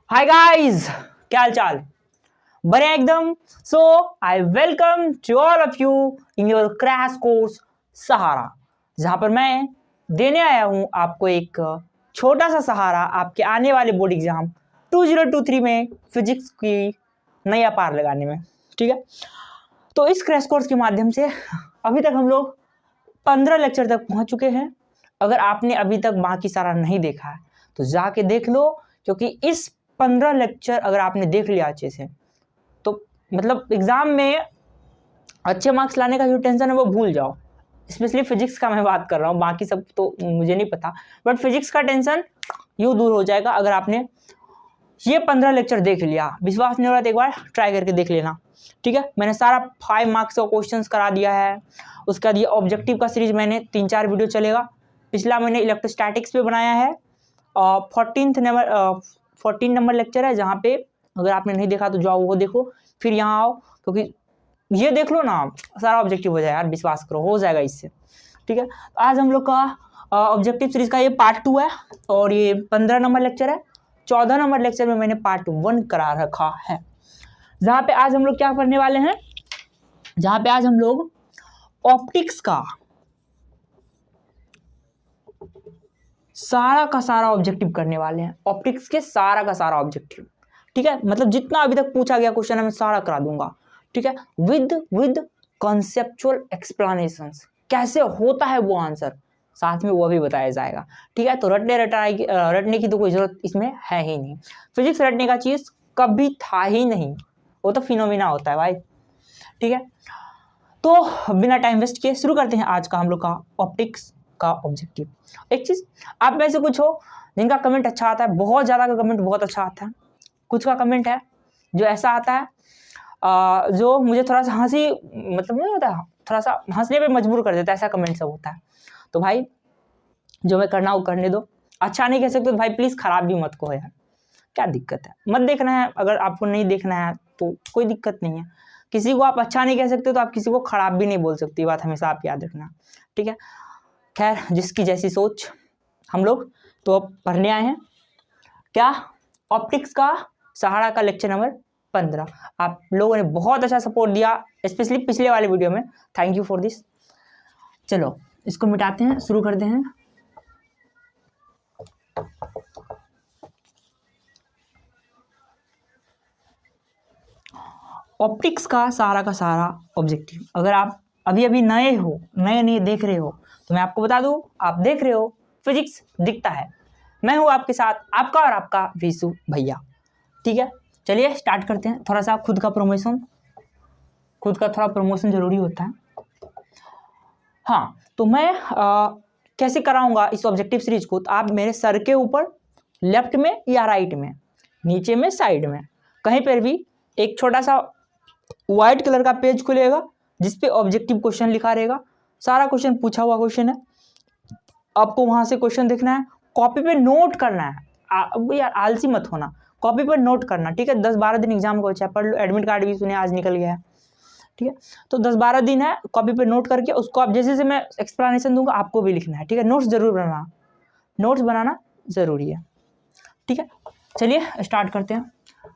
Hi guys, क्या हाल चाल? बड़े एकदम। So I welcome to all of you in your crash course Sahara, जहां पर मैं देने आया हूं आपको एक छोटा सा सहारा आपके आने वाले बोर्ड एग्जाम 2023 में फिजिक्स की नया पार लगाने में। ठीक है, तो इस क्रैश कोर्स के माध्यम से अभी तक हम लोग 15 लेक्चर तक पहुंच चुके हैं। अगर आपने अभी तक बाकी सारा नहीं देखा है तो जाके देख लो, क्योंकि इस 15 लेक्चर अगर आपने देख लिया अच्छे से तो मतलब एग्जाम में अच्छे मार्क्स लाने का जो टेंशन है वो भूल जाओ। स्पेशली फिजिक्स का मैं बात कर रहा हूँ, बाकी सब तो मुझे नहीं पता, बट फिजिक्स का टेंशन यूँ दूर हो जाएगा अगर आपने ये 15 लेक्चर देख लिया। विश्वास नहीं हो रहा तो एक बार ट्राई करके देख लेना। ठीक है, मैंने सारा 5 मार्क्स का क्वेश्चन करा दिया है। उसके बाद ये ऑब्जेक्टिव का सीरीज मैंने 3-4 वीडियो चलेगा। पिछला मैंने इलेक्ट्रोस्टैटिक्स पे बनाया है और 14 नंबर लेक्चर है, जहाँ पे अगर आपने नहीं देखा तो जाओ वो देखो, फिर यहाँ आओ, क्योंकि ये देख लो ना, सारा ऑब्जेक्टिव हो जाएगा यार, विश्वास करो हो जाएगा इससे। ठीक है, तो आज हम लोग का ऑब्जेक्टिव सीरीज का ये पार्ट 2 है और ये 15 नंबर लेक्चर है। 14 नंबर लेक्चर में मैंने पार्ट 1 करा रखा है, जहाँ पे आज हम लोग क्या करने वाले हैं, जहाँ पे आज हम लोग ऑप्टिक्स का सारा का सारा ऑब्जेक्टिव करने वाले हैं। ऑप्टिक्स के सारा का सारा ऑब्जेक्टिव, ठीक है, मतलब जितना अभी तक पूछा गया क्वेश्चन है मैं सारा करा दूंगा। ठीक है, विद कॉन्सेप्चुअल एक्सप्लेनेशंस, कैसे होता है वो आंसर साथ में वो भी बताया जाएगा। ठीक है, तो रटने की तो कोई जरूरत इसमें है ही नहीं। फिजिक्स रटने का चीज कभी था ही नहीं, वो तो फिनोमिना होता है भाई। ठीक है, तो बिना टाइम वेस्ट किए शुरू करते हैं आज का हम लोग का ऑप्टिक्स का ऑब्जेक्टिव। एक चीज आप में से कुछ हो जिनका कमेंट अच्छा आता है, बहुत ज़्यादा का कमेंट बहुत अच्छा आता है, कुछ का कमेंट है जो ऐसा आता है जो मुझे थोड़ा सा हंसी, मतलब नहीं होता, थोड़ा सा हंसने पे मजबूर कर देता है, ऐसा कमेंट सब होता है। तो भाई जो मैं करना वो करने दो। अच्छा नहीं कह सकते तो भाई प्लीज़ खराब भी मत कहो यार, क्या दिक्कत है, मत देखना है। अगर आपको नहीं देखना है तो कोई दिक्कत नहीं है। किसी को आप अच्छा नहीं कह सकते तो आप किसी को खराब भी नहीं बोल सकते, बात हमेशा आप याद रखना। ठीक है, खैर जिसकी जैसी सोच। हम लोग तो अब पढ़ने आए हैं क्या, ऑप्टिक्स का सहारा का लेक्चर नंबर 15। आप लोगों ने बहुत अच्छा सपोर्ट दिया, स्पेशली पिछले वाले वीडियो में, थैंक यू फॉर दिस। चलो इसको मिटाते हैं, शुरू करते हैं। ऑप्टिक्स का सारा ऑब्जेक्टिव। अगर आप अभी अभी नए देख रहे हो तो मैं आपको बता दूं, आप देख रहे हो फिजिक्स दिखता है। मैं हूं आपके साथ, आपका और आपका विशु भैया। ठीक है, चलिए स्टार्ट करते हैं। थोड़ा सा खुद का थोड़ा प्रमोशन जरूरी होता है। हाँ, तो मैं कैसे कराऊंगा इस ऑब्जेक्टिव सीरीज को, तो आप मेरे सर के ऊपर लेफ्ट में या राइट में, नीचे में, साइड में, कहीं पर भी एक छोटा सा व्हाइट कलर का पेज खुलेगा जिसपे ऑब्जेक्टिव क्वेश्चन लिखा रहेगा। सारा क्वेश्चन पूछा हुआ क्वेश्चन है, आपको वहां से क्वेश्चन देखना है, कॉपी पे नोट करना है। यार आलसी मत होना, कॉपी पर नोट करना। ठीक है, 10-12 दिन एग्जाम को बचा, पढ़ लो। एडमिट कार्ड भी सुने आज निकल गया है। ठीक है, तो 10-12 दिन है, कॉपी पे नोट करके उसको आप जैसे मैं एक्सप्लेनेशन दूंगा आपको भी लिखना है। ठीक है, नोट्स जरूर बनाना, नोट्स बनाना जरूरी है। ठीक है, चलिए स्टार्ट करते हैं।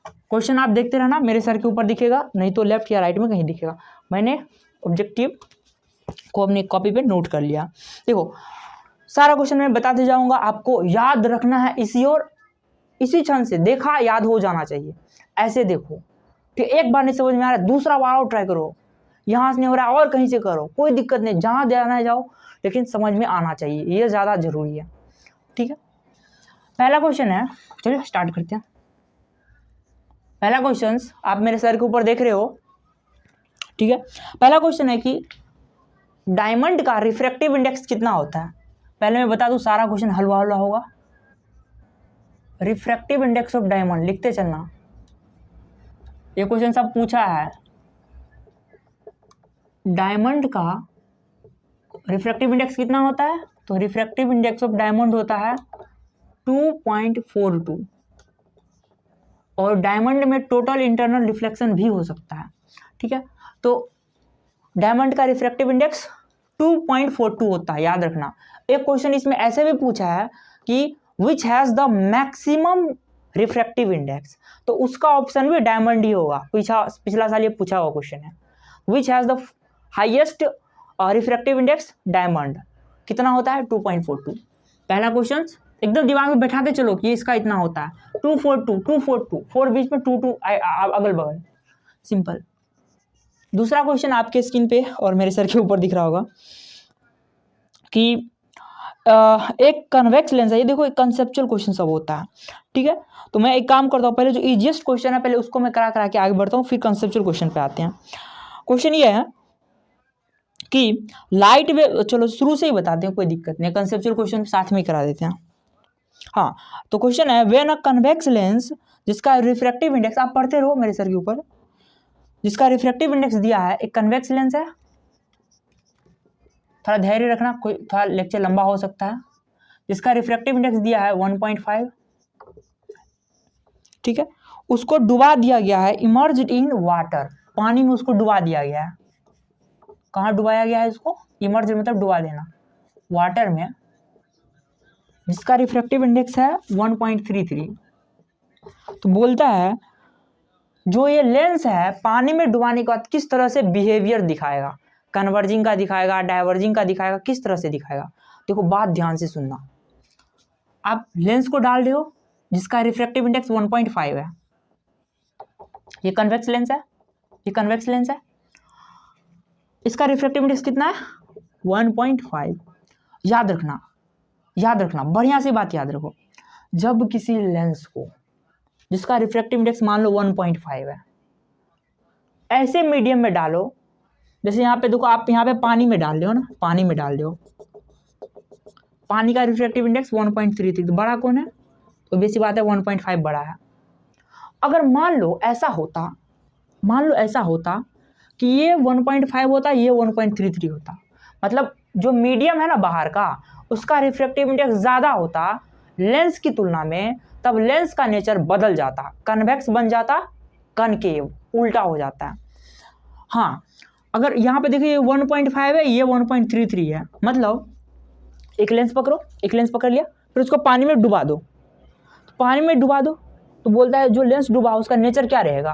क्वेश्चन आप देखते रहना, मेरे सर के ऊपर दिखेगा, नहीं तो लेफ्ट या राइट में कहीं दिखेगा। मैंने ऑब्जेक्टिव को अपनी कॉपी पे नोट कर लिया। देखो सारा क्वेश्चन मैं बताते जाऊंगा, आपको याद रखना है इसी क्षण से, देखा याद हो जाना चाहिए। ऐसे देखो कि एक बार नहीं समझ में आ रहा है दूसरा बार और ट्राई करो, यहाँ से नहीं हो रहा है और कहीं से करो, कोई दिक्कत नहीं, जहाँ जाना है जाओ, लेकिन समझ में आना चाहिए, ये ज़्यादा जरूरी है। ठीक है, पहला क्वेश्चन है, चलिए स्टार्ट करते हैं। पहला क्वेश्चन आप मेरे सर के ऊपर देख रहे हो। ठीक है, पहला क्वेश्चन है कि डायमंड का रिफ्रैक्टिव इंडेक्स कितना होता है। पहले मैं बता दूं, सारा क्वेश्चन हलवा हलवा होगा। रिफ्रैक्टिव इंडेक्स ऑफ डायमंड लिखते चलना, ये क्वेश्चन सब पूछा है। डायमंड का रिफ्रैक्टिव इंडेक्स कितना होता है, तो रिफ्रैक्टिव इंडेक्स ऑफ डायमंड होता है 2.42, और डायमंड में टोटल इंटरनल रिफ्लेक्शन भी हो सकता है। ठीक है, तो डायमंड का रिफ्रैक्टिव इंडेक्स 2.42 होता है, याद रखना। एक क्वेश्चन इसमें ऐसे भी पूछा है कि which has the maximum refractive index, तो उसका ऑप्शन भी डायमंड ही होगा। पिछला साल ये पूछा हुआ क्वेश्चन है। Which has the highest refractive index? Diamond. कितना होता है? 2.42। पहला क्वेश्चन एकदम दिमाग में बैठाते चलो कि इसका इतना होता है 242, 242, 4 बीच में 2 अगल बगल, सिंपल। दूसरा क्वेश्चन आपके स्क्रीन पे और मेरे सर के ऊपर दिख रहा होगा कि एक कन्वेक्स लेंस है। ये देखो, एक कंसेप्चुअल क्वेश्चन सब होता है, ठीक है। तो मैं एक काम करता हूँ, पहले जो इजीएस्ट क्वेश्चन है पहले उसको मैं करा के आगे बढ़ता हूँ, फिर कंसेप्चुअल क्वेश्चन पे आते हैं। क्वेश्चन ये है कि लाइट वेव, चलो शुरू से ही बताते हैं, कोई दिक्कत नहीं, कंसेप्चुअल क्वेश्चन साथ में ही करा देते हैं। हाँ, तो क्वेश्चन है व्हेन अ कन्वेक्स लेंस जिसका रिफ्रैक्टिव इंडेक्स, आप पढ़ते रहो मेरे सर के ऊपर, जिसका रिफ्रैक्टिव इंडेक्स दिया है, एक कन्वेक्स लेंस है, थोड़ा धैर्य रखना, कोई थोड़ा लेक्चर लंबा हो सकता है, जिसका रिफ्रैक्टिव इंडेक्स दिया है 1.5, ठीक है। उसको डुबा दिया गया है, इमर्ज्ड इन वाटर, पानी में उसको डुबा दिया गया है। कहाँ डुबाया गया है इसको? इमर्ज मतलब डुबा देना, वाटर में, जिसका रिफ्रैक्टिव इंडेक्स है 1.33। तो बोलता है जो ये लेंस है पानी में डुबाने के बाद किस तरह से बिहेवियर दिखाएगा, कन्वर्जिंग का दिखाएगा, डाइवर्जिंग का दिखाएगा, किस तरह से दिखाएगा। देखो बात ध्यान से सुनना, आप लेंस को डाल रहे हो जिसका रिफ्रैक्टिव इंडेक्स 1.5 है, ये कन्वेक्स लेंस है, ये कन्वेक्स लेंस है, इसका रिफ्रैक्टिव इंडेक्स कितना है? 1.5। याद रखना, याद रखना, बढ़िया से बात याद रखो, जब किसी लेंस को जिसका रिफ्रैक्टिव इंडेक्स मान लो 1.5 है, ऐसे मीडियम में डालो, जैसे यहाँ पे देखो, आप यहाँ पे पानी में डाल रहे हो ना, पानी में डाल रहे हो, पानी का रिफ्रैक्टिव इंडेक्स 1.33, तो बड़ा कौन है? तो बेसी बात है 1.5 बड़ा है। अगर मान लो ऐसा होता, मान लो ऐसा होता कि ये 1.5 होता, ये 1.33 होता, मतलब जो मीडियम है ना बाहर का, उसका रिफ्रैक्टिव इंडेक्स ज़्यादा होता लेंस की तुलना में, तब लेंस का नेचर बदल जाता, कन्वेक्स बन जाता, कनकेव, उल्टा हो जाता है। हाँ, अगर यहाँ पे देखिए 1.5 है, ये 1.33 है, मतलब एक लेंस पकड़ो, एक लेंस पकड़ लिया, फिर उसको पानी में डुबा दो, तो पानी में डुबा दो, तो बोलता है जो लेंस डुबा उसका नेचर क्या रहेगा?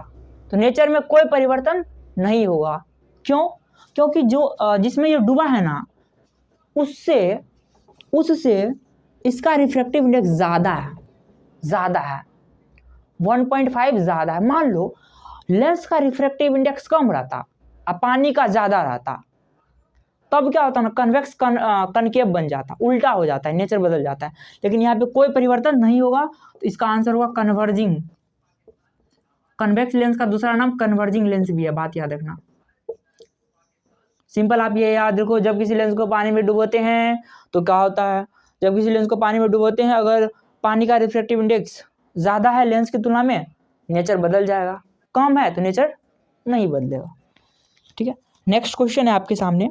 तो नेचर में कोई परिवर्तन नहीं होगा। क्यों? क्योंकि जो जिसमें ये डूबा है ना, उससे इसका रिफ्रैक्टिव इंडेक्स ज़्यादा है, 1.5 ज़्यादा है। मान लो लेंस का रिफ्रैक्टिव इंडेक्स कम रहता और पानी का ज़्यादा रहता, तब क्या होता ना, कन्वेक्स कनकेव बन जाता, उल्टा हो जाता है, नेचर बदल जाता है। लेकिन यहाँ पे कोई परिवर्तन नहीं होगा, तो इसका आंसर होगा कन्वर्जिंग। कन्वेक्स लेंस का दूसरा नाम कन्वर्जिंग लेंस भी है, बात याद रखना। सिंपल, आप ये याद रखो, जब किसी लेंस को पानी में डुबोते हैं तो क्या होता है, जब किसी लेंस को पानी में डुबोते हैं, अगर पानी का रिफ्रैक्टिव इंडेक्स ज़्यादा है लेंस की तुलना में, नेचर बदल जाएगा, कम है तो नेचर नहीं बदलेगा, ठीक है। नेक्स्ट क्वेश्चन है आपके सामने,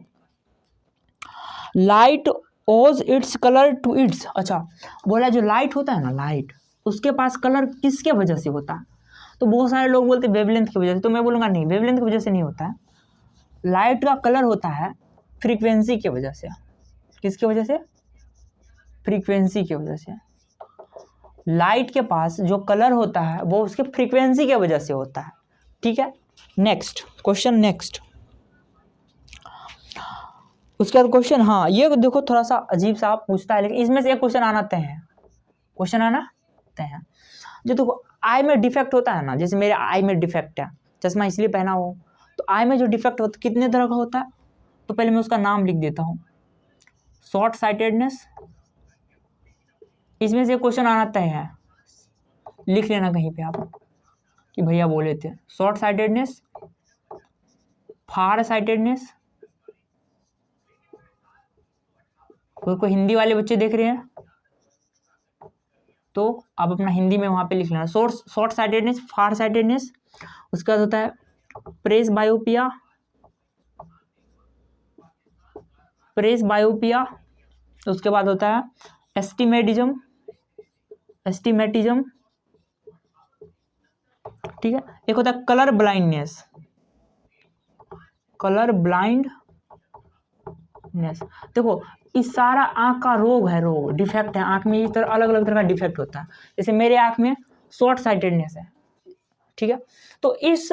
लाइट ओज इट्स कलर टू इट्स। अच्छा, बोला जो लाइट होता है ना, लाइट, उसके पास कलर किसके वजह से होता है? तो बहुत सारे लोग बोलते हैं वेवलेंथ की वजह से, तो मैं बोलूँगा नहीं, वेवलेंथ की वजह से नहीं होता है। लाइट का कलर होता है फ्रीक्वेंसी की वजह से। किसकी वजह से? फ्रीक्वेंसी की वजह से। लाइट के पास जो कलर होता है वो उसके फ्रीक्वेंसी की वजह से होता है, ठीक है। नेक्स्ट क्वेश्चन, नेक्स्ट उसके बाद क्वेश्चन, हाँ ये देखो थोड़ा सा अजीब सा पूछता है, लेकिन इसमें से एक क्वेश्चन आना तय है, क्वेश्चन आना तय है। जो देखो आई में डिफेक्ट होता है ना, जैसे मेरे आई में डिफेक्ट है, चश्मा इसलिए पहना हो, तो आई में जो डिफेक्ट होता है कितने तरह का होता है? तो पहले मैं उसका नाम लिख देता हूँ, शॉर्ट साइटेडनेस, इसमें से क्वेश्चन आना तय है, लिख लेना कहीं पे आप कि भैया बोले थे, शॉर्ट साइटेडनेस, फार साइटेडनेस। कोई हिंदी वाले बच्चे देख रहे हैं तो आप अपना हिंदी में वहाँ पे लिख लेना, शॉर्ट साइटेडनेस, फार साइटेडनेस। उसके बाद होता है प्रेस बायोपिया, प्रेस बायोपिया। उसके बाद होता है एस्टिमेटिज्म, एस्टिमेटिज्म, ठीक है। एक होता है कलर ब्लाइंडनेस, कलर ब्लाइंडनेस। देखो इस सारा आँख का रोग है, रोग डिफेक्ट है, आँख में इस तरह अलग अलग तरह का डिफेक्ट होता है। जैसे मेरे आँख में शॉर्ट साइटेडनेस है, ठीक है। तो इस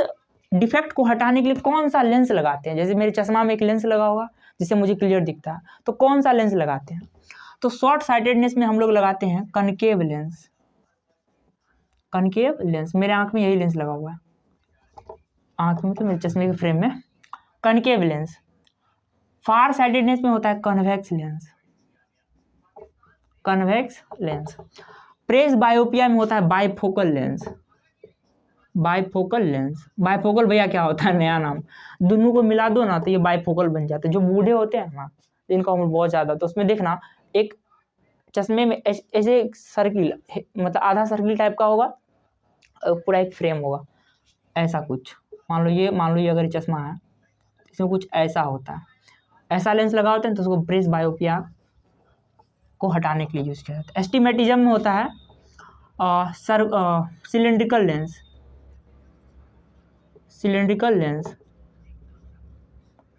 डिफेक्ट को हटाने के लिए कौन सा लेंस लगाते हैं? जैसे मेरे चश्मा में एक लेंस लगा होगा जिससे मुझे क्लियर दिखता है, तो कौन सा लेंस लगाते हैं? तो शॉर्ट साइटेडनेस में हम लोग लगाते हैं कनकेव लेंस। कनकेव लेंस, मेरे आंख में यही लेंस लगा हुआ है, आंख में तो मेरे चश्मे के फ्रेम में कनकेव लेंस। फार साइटेडनेस में होता है convex lens, convex lens. Presbyopia में होता है bifocal lens, bifocal lens. Bifocal भैया क्या होता है, नया नाम, दोनों को मिला दो ना तो ये बाइफोकल बन जाते हैं। जो बूढ़े होते हैं ना, जिनका उम्र बहुत ज़्यादा, तो उसमें देखना एक चश्मे में ऐसे सर्किल, मतलब आधा सर्किल टाइप का होगा, पूरा एक फ्रेम होगा ऐसा कुछ। मान लो ये अगर चश्मा है, इसमें कुछ ऐसा होता है, ऐसा लेंस लगा होता है, तो उसको प्रेस बायोपिया को हटाने के लिए यूज़ किया जाता है। एस्टिमेटिज्म में होता है सिलेंड्रिकल लेंस, सिलेंड्रिकल लेंस,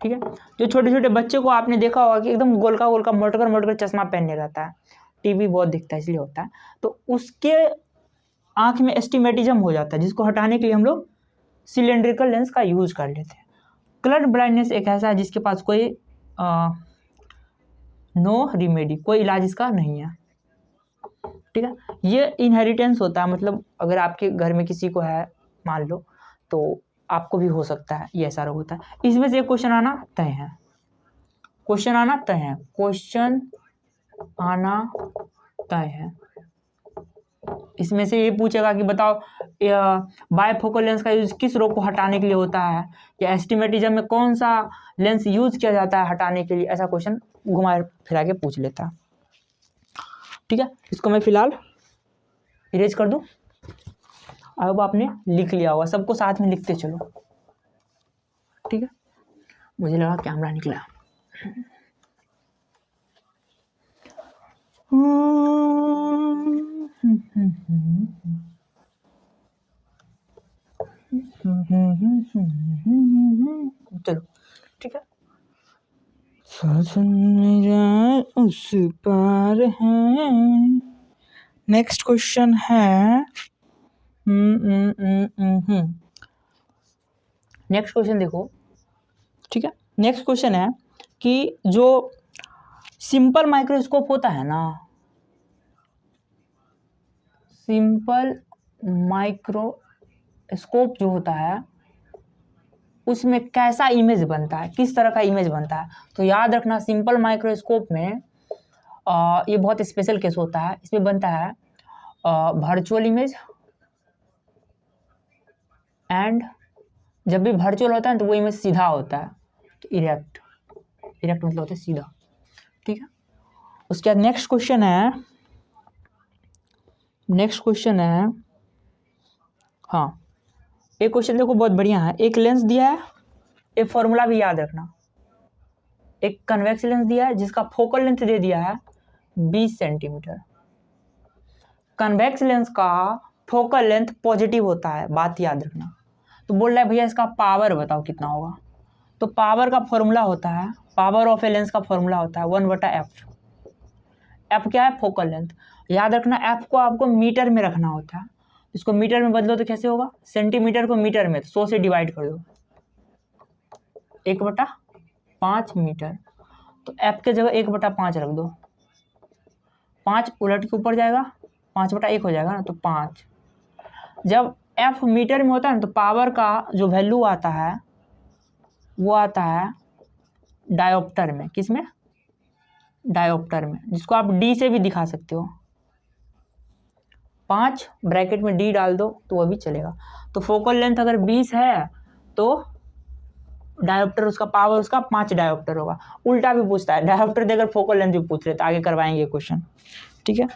ठीक है। जो छोटे छोटे बच्चे को आपने देखा होगा कि एकदम गोलका गोलका मोटकर चश्मा पहनने रहता है, टीवी बहुत दिखता है इसलिए होता है, तो उसके आंख में एस्टिमेटिज्म हो जाता है, जिसको हटाने के लिए हम लोग सिलेंड्रिकल लेंस का यूज कर लेते हैं। कलर ब्लाइंडनेस एक ऐसा है जिसके पास कोई नो रिमेडी, कोई इलाज इसका नहीं है, ठीक है। ये इनहेरिटेंस होता है, मतलब अगर आपके घर में किसी को है मान लो, तो आपको भी हो सकता है ये ऐसा रोग होता है। इसमें से एक क्वेश्चन आना तय है, क्वेश्चन आना तय है, क्वेश्चन आना तय है। इसमें से ये पूछेगा कि बताओ बायफोकल लेंस का यूज किस रोग को हटाने के लिए होता है, या एस्टिमेटिज्म में कौन सा लेंस यूज किया जाता है हटाने के लिए, ऐसा क्वेश्चन घुमा फिरा के पूछ लेता है, ठीक है। इसको मैं फिलहाल इरेज कर दूं। अब आपने लिख लिया होगा, सबको साथ में लिखते चलो, ठीक है। मुझे लगा कैमरा निकला। चलो ठीक है। सजन मेरा उस पार है। नेक्स्ट क्वेश्चन है, नेक्स्ट क्वेश्चन देखो, ठीक है। नेक्स्ट क्वेश्चन है कि जो सिंपल माइक्रोस्कोप होता है ना, सिंपल माइक्रोस्कोप जो होता है उसमें कैसा इमेज बनता है, किस तरह का इमेज बनता है। तो याद रखना, सिंपल माइक्रोस्कोप में ये बहुत स्पेशल केस होता है, इसमें बनता है वर्चुअल इमेज, एंड जब भी वर्चुअल होता है तो वो इमेज सीधा होता है, तो इरेक्ट, इरेक्ट मतलब होता है सीधा, ठीक है। उसके बाद नेक्स्ट क्वेश्चन है, नेक्स्ट क्वेश्चन है, हाँ एक क्वेश्चन देखो बहुत बढ़िया है। एक लेंस दिया है, एक फॉर्मूला भी याद रखना, एक कन्वेक्स लेंस दिया है जिसका फोकल लेंथ दे दिया है 20 सेंटीमीटर। कन्वेक्स लेंस का फोकल लेंथ पॉजिटिव होता है, बात याद रखना। तो बोल रहा है भैया इसका पावर बताओ कितना होगा, तो पावर का फॉर्मूला होता है, पावर ऑफ ए लेंस का फॉर्मूला होता है 1/f। एफ क्या है, फोकल लेंथ। याद रखना एफ को आपको मीटर में रखना होता है, इसको मीटर में बदलो तो कैसे होगा, सेंटीमीटर को मीटर में, 100 से डिवाइड कर दो, 1/5 मीटर। तो एफ के जगह 1/5 रख दो, 5 उलट के ऊपर जाएगा, 5/1 हो जाएगा ना, तो 5। जब एफ मीटर में होता है ना, तो पावर का जो वैल्यू आता है वो आता है डायोप्टर में, किसमें, डायोप्टर में, जिसको आप डी से भी दिखा सकते हो, 5 ब्रैकेट में डी डाल दो तो वो भी चलेगा। तो फोकल लेंथ अगर 20 है तो डायोप्टर उसका पावर उसका 5 डायोप्टर होगा। उल्टा भी पूछता है, डायोप्टर देकर फोकल लेंथ भी पूछ रहे, तो आगे करवाएंगे क्वेश्चन, ठीक है।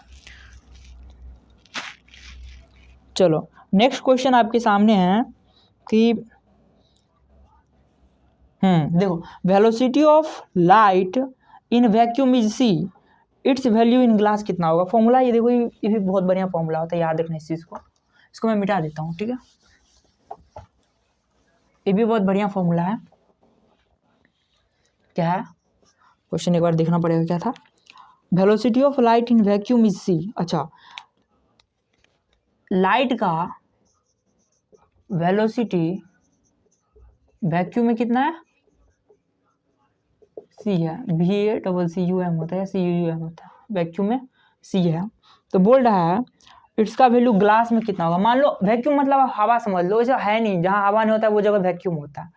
चलो नेक्स्ट क्वेश्चन आपके सामने है कि देखो, velocity of light in vacuum is c, its value in glass कितना होगा। फॉर्मूला ये देखो, ये भी बहुत बढ़िया फॉर्मूला होता है, याद रखना इस चीज़ को। इसको मैं मिटा देता हूँ, ठीक है। ये भी बहुत बढ़िया फॉर्मूला है। क्या है क्वेश्चन, एक बार देखना पड़ेगा क्या था। Velocity of light in vacuum is c, अच्छा लाइट का वेलोसिटी वैक्यूम में कितना है, सी है, VACCUM होता है, CUM होता है, वैक्यूम में सी है। तो बोल रहा है इसका वैल्यू ग्लास में कितना होगा। मान लो वैक्यूम मतलब हवा समझ लो, ऐसा है नहीं, जहाँ हवा नहीं होता है वो जगह वैक्यूम होता है,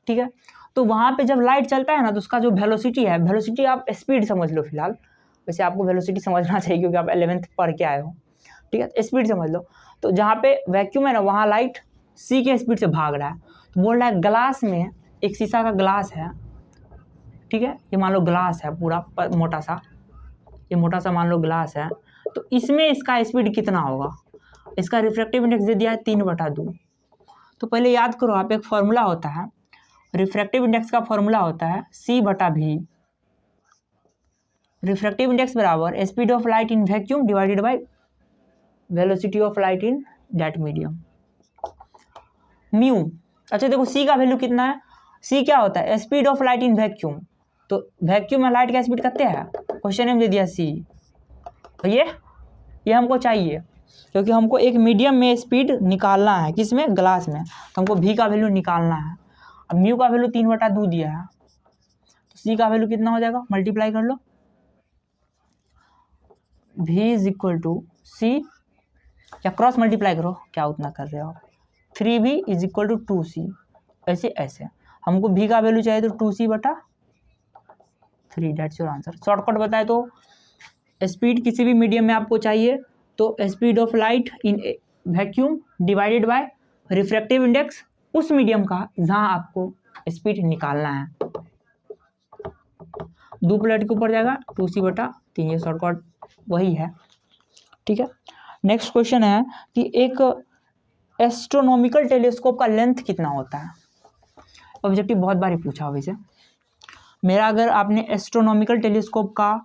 ठीक है। तो वहाँ पे जब लाइट चलता है ना, तो उसका जो वेलोसिटी है, वेलोसिटी आप स्पीड समझ लो फिलहाल, वैसे आपको वेलोसिटी समझना चाहिए क्योंकि आप 11th पढ़ के आए हो, ठीक है, स्पीड समझ लो। तो जहाँ पे वैक्यूम है ना, वहाँ लाइट सी के स्पीड से भाग रहा है। तो बोल रहा है ग्लास में, एक शीशा का ग्लास है, ठीक है, ये मान लो ग्लास है पूरा मोटा सा, ये मोटा सा मान लो ग्लास है। तो इसमें इसका स्पीड कितना होगा। इसका रिफ्रैक्टिव इंडेक्स दे दिया है 3/2। तो पहले याद करो आप, एक फॉर्मूला होता है रिफ्रैक्टिव इंडेक्स का, फॉर्मूला होता है C/V। रिफ्रैक्टिव इंडेक्स बराबर speed of light in vacuum divided by velocity of light in that medium, mu. अच्छा देखो C का वैल्यू कितना है, C क्या होता है, speed of light in vacuum. तो वैक्यूम में लाइट का स्पीड कितने है, क्वेश्चन में दे दिया C। तो ये हमको चाहिए क्योंकि हमको एक मीडियम में स्पीड निकालना है, किसमें, ग्लास में। तो हमको V का वैल्यू निकालना है। अब म्यू का वैल्यू 3/2 दिया है, तो C का वैल्यू कितना हो जाएगा, मल्टीप्लाई कर लो, V = C, या क्रॉस मल्टीप्लाई करो, क्या उतना कर रहे हो, 3V = 2C। ऐसे हमको V का वैल्यू चाहिए तो 2C/3, dates your answer. Shortcut बताए तो स्पीड किसी भी मीडियम में आपको चाहिए तो speed of light in vacuum divided by refractive index उस मीडियम का जहां आपको स्पीड निकालना है। 2 प्लेट के ऊपर जाएगा 2C/3, ये शॉर्टकट वही है, ठीक है। नेक्स्ट क्वेश्चन है कि एक एस्ट्रोनॉमिकल टेलीस्कोप का लेंथ कितना होता है। ऑब्जेक्टिव बहुत बार पूछा हो वैसे मेरा, अगर आपने एस्ट्रोनॉमिकल टेलीस्कोप का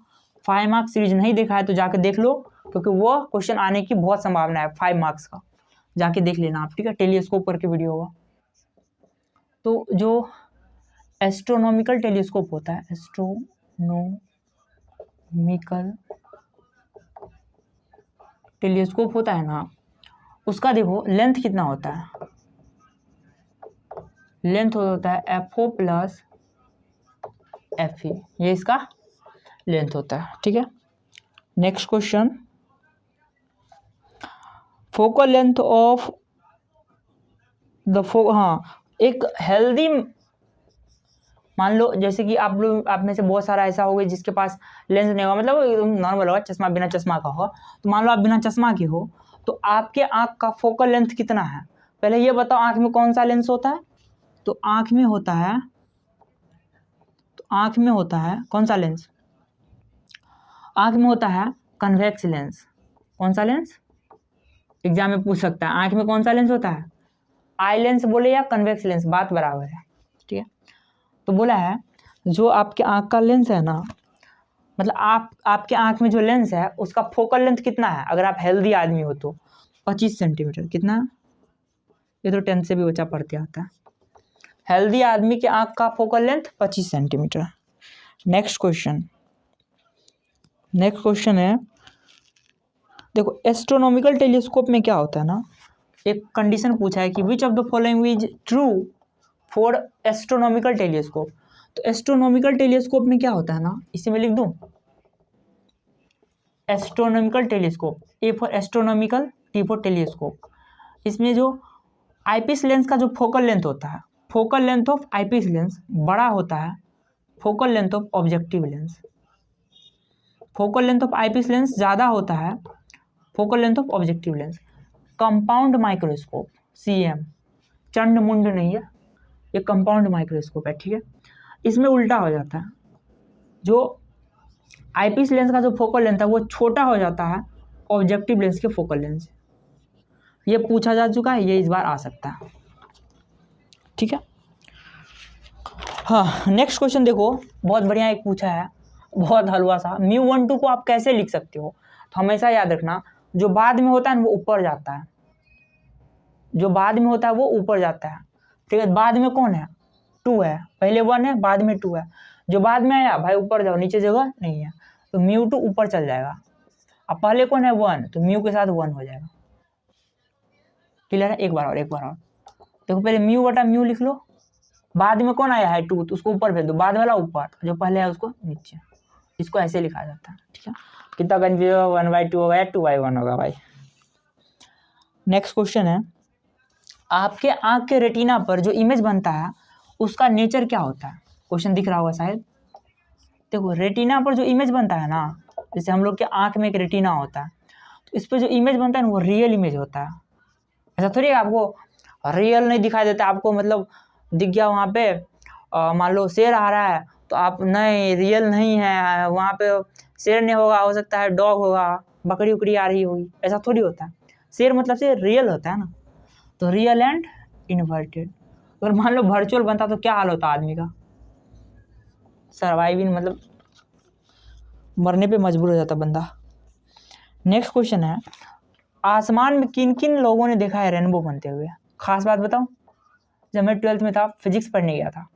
5 मार्क्स सीरीज नहीं देखा है तो जाके देख लो, क्योंकि वो क्वेश्चन आने की बहुत संभावना है 5 मार्क्स का, जाके देख लेना आप, ठीक है, टेलीस्कोप करके वीडियो होगा। तो जो एस्ट्रोनॉमिकल टेलीस्कोप होता है, एस्ट्रोनॉमिकल टेलीस्कोप होता है ना, उसका देखो लेंथ कितना होता है, लेंथ होता है FO + FE, ये इसका लेंथ होता है, ठीक है। Next question, focal length of the एक हेल्दी, मान लो जैसे कि आप लोग, आप में से बहुत सारा ऐसा होगा जिसके पास लेंस नहीं होगा, मतलब नॉर्मल होगा, चश्मा बिना चश्मा का होगा। तो मान लो आप बिना चश्मा के हो, तो आपके आँख का फोकल लेंथ कितना है। पहले ये बताओ आँख में कौन सा लेंस होता है। तो आँख में होता है कौन सा लेंस, आँख में होता है कन्वेक्स लेंस। कौन सा लेंस, एग्जाम में पूछ सकता है, आँख में कौन सा लेंस होता है, आई लेंस बोले या कन्वेक्स लेंस, बात बराबर है, ठीक है। तो बोला है जो आपके आँख का लेंस है ना, मतलब आपके आँख में जो लेंस है उसका फोकल लेंथ कितना है, अगर आप हेल्दी आदमी हो तो 25 सेंटीमीटर। कितना, ये तो 10th से भी बच्चा पढ़ते आता है। हेल्दी आदमी के आँख का focal length 25 centimetre. Next question है, देखो एस्ट्रोनॉमिकल टेलीस्कोप में क्या होता है ना, एक कंडीशन पूछा है कि which of the following is true for astronomical telescope. तो एस्ट्रोनॉमिकल टेलीस्कोप में क्या होता है ना, इसे मैं लिख दूं, astronomical telescope, A for astronomical, T for telescope. इसमें जो आईपीस लेंस का जो फोकल लेंथ होता है, focal length of eyepiece lens बड़ा होता है focal length of objective lens. Focal length of eyepiece lens ज़्यादा होता है focal length of objective lens. Compound microscope, CM, Chand मुंड नहीं है, ये कंपाउंड माइक्रोस्कोप है, ठीक है। इसमें उल्टा हो जाता है, जो आईपीस लेंस का जो फोकल लेंथ है वो छोटा हो जाता है ऑब्जेक्टिव लेंस के फोकल लेंस से। ये पूछा जा चुका है, ये इस बार आ सकता है, ठीक है। हाँ, नेक्स्ट क्वेश्चन देखो, बहुत बढ़िया एक पूछा है, बहुत हलवा सा। μ12 को आप कैसे लिख सकते हो, तो हमेशा याद रखना जो बाद में होता है वो ऊपर जाता है, जो बाद में होता है वो ऊपर जाता है, ठीक है। बाद में कौन है, 2 है, पहले 1 है बाद में 2 है, जो बाद में आया भाई ऊपर जाओ, नीचे जगह नहीं है, तो μ2 ऊपर चल जाएगा। अब पहले कौन है 1, तो म्यू के साथ 1 हो जाएगा, क्लियर है? एक बार और देखो, पहले म्यू बटा म्यू लिख लो, बाद में कौन आया है 2, तो उसको ऊपर भेज दो, बाद वाला ऊपर, जो पहले है उसको नीचे। इसको ऐसे लिखा जाता है, ठीक है? कितना कंफ्यूज होगा, 1/2 होगा या 2/1 होगा भाई। नेक्स्ट क्वेश्चन है, आपके आंख के रेटिना पर जो इमेज बनता है उसका नेचर क्या होता है? क्वेश्चन दिख रहा होगा शायद। देखो, रेटिना पर जो इमेज बनता है ना, जैसे हम लोग के आंख में एक रेटिना होता है, तो इस पर जो इमेज बनता है ना वो रियल इमेज होता है। ऐसा थोड़ी है आपको रियल नहीं दिखाई देता, आपको मतलब दिख गया वहाँ पे मान लो शेर आ रहा है तो आप नहीं, रियल नहीं है, वहाँ पे शेर नहीं होगा, हो सकता है डॉग होगा, बकरी उकरी आ रही होगी, ऐसा थोड़ी होता है। शेर मतलब से रियल होता है ना, तो रियल एंड इन्वर्टेड। अगर मान लो वर्चुअल बनता तो क्या हाल होता आदमी का, सर्वाइविंग मतलब मरने पे मजबूर हो जाता बंदा। नेक्स्ट क्वेश्चन है, आसमान में किन किन लोगों ने देखा है रेनबो बनते हुए? खास बात बताऊं, जब मैं 12th में था, फिजिक्स पढ़ने गया था,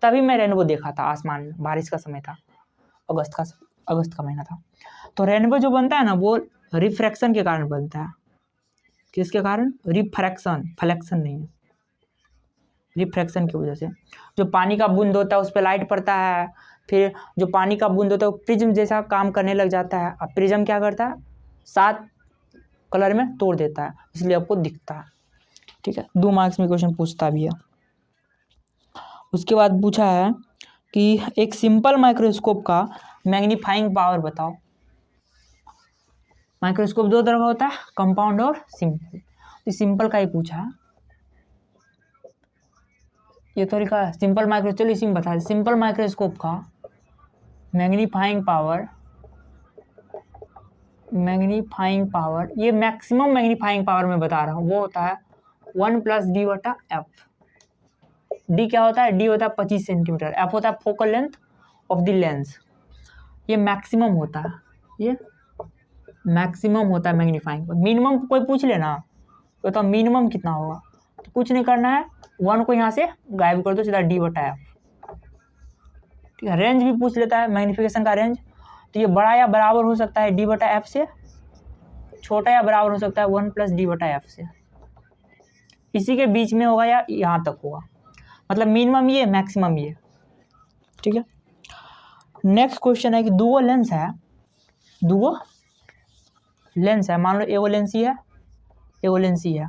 तभी मैं रेनबो देखा था आसमान में। बारिश का समय था, अगस्त का महीना था। तो रेनबो जो बनता है ना वो रिफ्रैक्शन के कारण बनता है। किसके कारण? रिफ्रैक्शन, फ्लैक्शन नहीं है, रिफ्रैक्शन की वजह से। जो पानी का बूंद होता है उस पर लाइट पड़ता है, फिर जो पानी का बूंद होता है वो प्रिज्म जैसा काम करने लग जाता है। अब प्रिज्म क्या करता है, 7 कलर में तोड़ देता है, इसलिए आपको दिखता है, ठीक है? 2 मार्क्स में क्वेश्चन पूछता भी है। उसके बाद पूछा है कि एक सिंपल माइक्रोस्कोप का मैग्नीफाइंग पावर बताओ। माइक्रोस्कोप 2 तरह का होता है, कंपाउंड और सिंपल। तो सिंपल का ही पूछा है, ये थोड़ी का सिंपल माइक्रोस्कोप, चलिए इसी में बता दें। सिंपल माइक्रोस्कोप का मैग्नीफाइंग पावर, ये मैक्सिमम मैग्नीफाइंग पावर में बता रहा हूँ, वो होता है 1 + d/f। डी क्या होता है? डी होता है 25 सेंटीमीटर, एफ होता है focal length of the lens. ये मैक्सिमम होता है, ये मैक्सिमम होता है मैग्नीफाइंग। मिनिमम कोई पूछ लेना तो बताओ मिनिमम कितना होगा, तो कुछ नहीं करना है, 1 को यहाँ से गायब कर दो, सीधा d/f, ठीक है? रेंज भी पूछ लेता है, मैग्नीफिकेशन का रेंज, तो ये बड़ा या बराबर हो सकता है d/f से, छोटा या बराबर हो सकता है 1 + d/f से, इसी के बीच में होगा या यहाँ तक होगा, मतलब मिनिमम ये, मैक्सिमम ये, ठीक है? नेक्स्ट क्वेश्चन है कि दो लेंस है, मान लो एगो लेंस ही है, एगो लेंस ही है,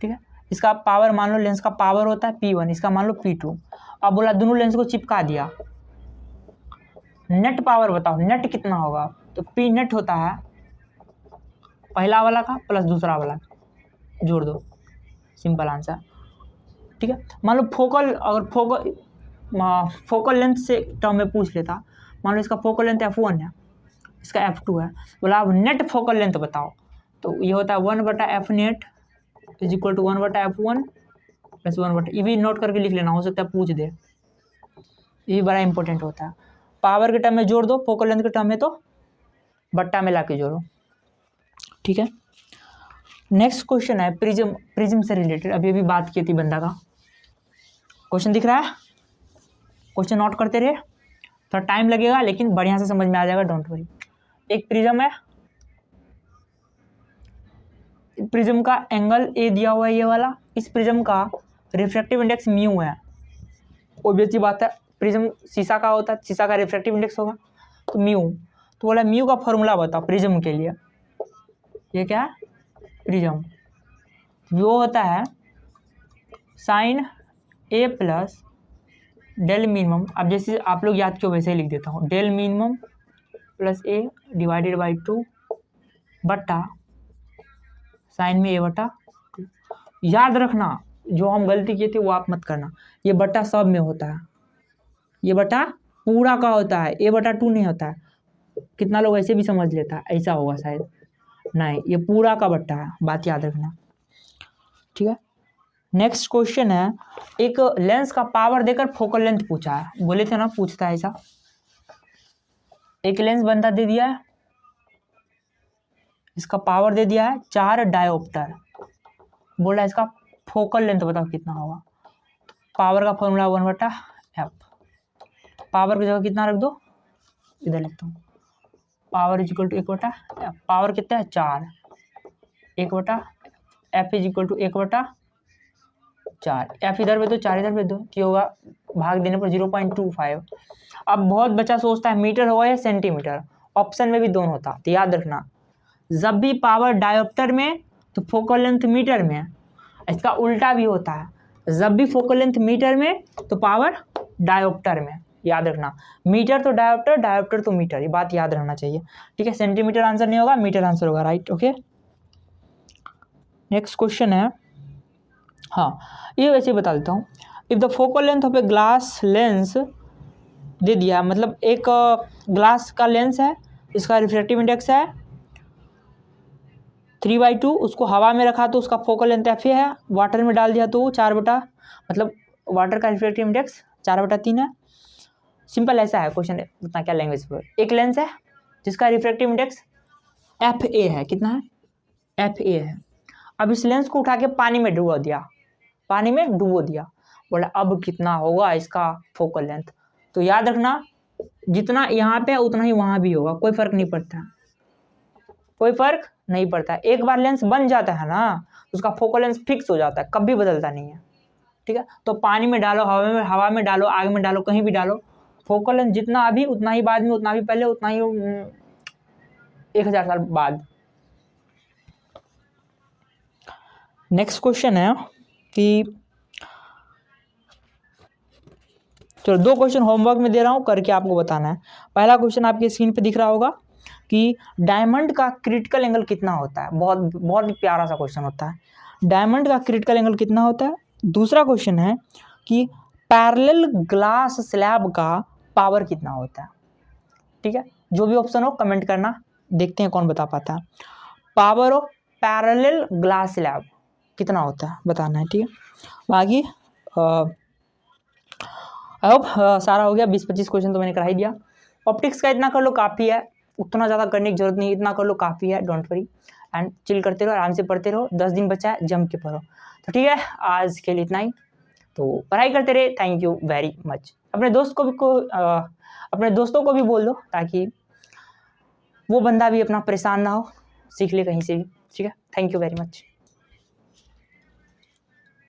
ठीक है? इसका पावर मान लो, लेंस का पावर होता है P1, इसका मान लो P2। अब बोला दोनों लेंस को चिपका दिया, नेट पावर बताओ, नेट कितना होगा? तो P नेट होता है पहला वाला का प्लस दूसरा वाला, जोड़ दो, सिंपल आंसर, ठीक है? मान लो फोकल लेंथ से टर्म में पूछ लेता, मान लो इसका फोकल लेंथ f1 है, इसका f2 है, बोला अब नेट फोकल लेंथ बताओ, तो ये होता है 1/f नेट = 1/f1 + 1/, ये भी नोट करके लिख लेना, हो सकता है पूछ दे, ये भी बड़ा इंपॉर्टेंट होता है। पावर के टर्म में जोड़ दो, फोकल लेंथ के टर्म में तो बट्टा में ला के जोड़ो, ठीक है? नेक्स्ट क्वेश्चन है प्रिज्म से रिलेटेड, अभी अभी बात की थी बंदा का। क्वेश्चन दिख रहा है, क्वेश्चन नोट करते रहे, थोड़ा टाइम लगेगा लेकिन बढ़िया से समझ में आ जाएगा, डोंट वरी। एक प्रिज्म है, प्रिज्म का एंगल ए दिया हुआ है ये वाला, इस प्रिज्म का रिफ्रैक्टिव इंडेक्स म्यू है, ऑब्वियस सी बात है, प्रिज्म शीशा का होता है, शीशा का रिफ्रैक्टिव इंडेक्स होगा तो म्यू। तो बोला म्यू का फॉर्मूला बताओ प्रिज्म के लिए, ये क्या है? प्रिज्म वो होता है sin A + डेल मिनिमम। अब जैसे आप लोग याद क्यों, वैसे ही लिख देता हूँ, डेल मिनिमम + A / 2 बट्टा साइन में A/2। याद रखना, जो हम गलती किए थे वो आप मत करना, ये बट्टा सब में होता है, ये बट्टा पूरा का होता है, A/2 नहीं होता है। कितना लोग ऐसे भी समझ लेता है, ऐसा होगा शायद, नहीं, ये पूरा का बट्टा है, बात याद रखना, ठीक है? नेक्स्ट क्वेश्चन है, एक लेंस का पावर देकर फोकल लेंथ पूछा है, बोले थे ना पूछता है ऐसा। एक लेंस बंदा दे दिया है, इसका पावर दे दिया है 4 डायोप्टर, बोला इसका फोकल लेंथ बताओ कितना होगा। पावर का फॉर्मूला 1/f, पावर की जगह कितना रख दो, इधर लिखता हूँ, पावर = 1/f। पावर कितना है? 4, 1/, f is equal to 1/4, f इधर पे दो 4 इधर पे दो, ये होगा भाग देने पर 0.25। अब बहुत बच्चा सोचता है मीटर होगा या सेंटीमीटर, ऑप्शन में भी दोनों होता, तो याद रखना जब भी पावर डायोप्टर में तो फोकल लेंथ मीटर में, इसका उल्टा भी होता है, जब भी फोकल लेंथ मीटर में तो पावर डायोप्टर में, याद रखना मीटर तो डायोप्टर, डायोप्टर तो मीटर, ये बात याद रहना चाहिए, ठीक है। सेंटीमीटर आंसर नहीं होगा, मीटर आंसर होगा, राइट, ओके। नेक्स्ट क्वेश्चन है, हाँ ये वैसे बता देता हूँ, if the focal length of a glass lens दे दिया, मतलब एक ग्लास का लेंस है, इसका रिफ्रैक्टिव इंडेक्स है 3/2, उसको हवा में रखा तो उसका फोकल लेंथ एफ है, वाटर में डाल दिया तो 4 बटा, मतलब वाटर का रिफ्रैक्टिव इंडेक्स 4/3 है। सिंपल ऐसा है क्वेश्चन, उतना क्या लैंग्वेज पर। एक लेंस है जिसका रिफ्रैक्टिव इंडेक्स एफ ए है, कितना है, एफ ए है। अब इस लेंस को उठा के पानी में डुबो दिया, पानी में डुबो दिया, बोला अब कितना होगा इसका फोकल लेंथ, तो याद रखना जितना यहाँ पे उतना ही वहाँ भी होगा, कोई फर्क नहीं पड़ता, कोई फर्क नहीं पड़ता। एक बार लेंस बन जाता है ना उसका फोकल लेंस फिक्स हो जाता है, कभी बदलता नहीं है, ठीक है। तो पानी में डालो, हवा में डालो, आग में डालो, कहीं भी डालो, फोकल लेंथ जितना अभी उतना ही बाद में, उतना भी पहले, उतना ही 1000 साल बाद। नेक्स्ट क्वेश्चन है कि चलो 2 क्वेश्चन होमवर्क में दे रहा हूँ, करके आपको बताना है। पहला क्वेश्चन आपके स्क्रीन पे दिख रहा होगा कि डायमंड का क्रिटिकल एंगल कितना होता है, बहुत बहुत प्यारा सा क्वेश्चन होता है, डायमंड का क्रिटिकल एंगल कितना होता है। दूसरा क्वेश्चन है कि पैरेलल ग्लास स्लैब का पावर कितना होता है, ठीक है। जो भी ऑप्शन हो कमेंट करना, देखते हैं कौन बता पाता है। Power of parallel glass slab कितना होता है बताना है, ठीक है। बाकी आई होप सारा हो गया, 20-25 क्वेश्चन तो मैंने करा ही दिया। ऑप्टिक्स का इतना कर लो काफ़ी है, उतना ज़्यादा करने की जरूरत नहीं, इतना कर लो काफ़ी है, डोंट वरी एंड चिल करते रहो, आराम से पढ़ते रहो, 10 दिन बचा है, जम के पढ़ो। तो ठीक है, आज के लिए इतना ही, तो पढ़ाई करते रहे, थैंक यू वेरी मच। अपने दोस्तों को भी बोल दो ताकि वो बंदा भी अपना परेशान ना हो, सीख ले कहीं से भी, ठीक है। Thank you very much.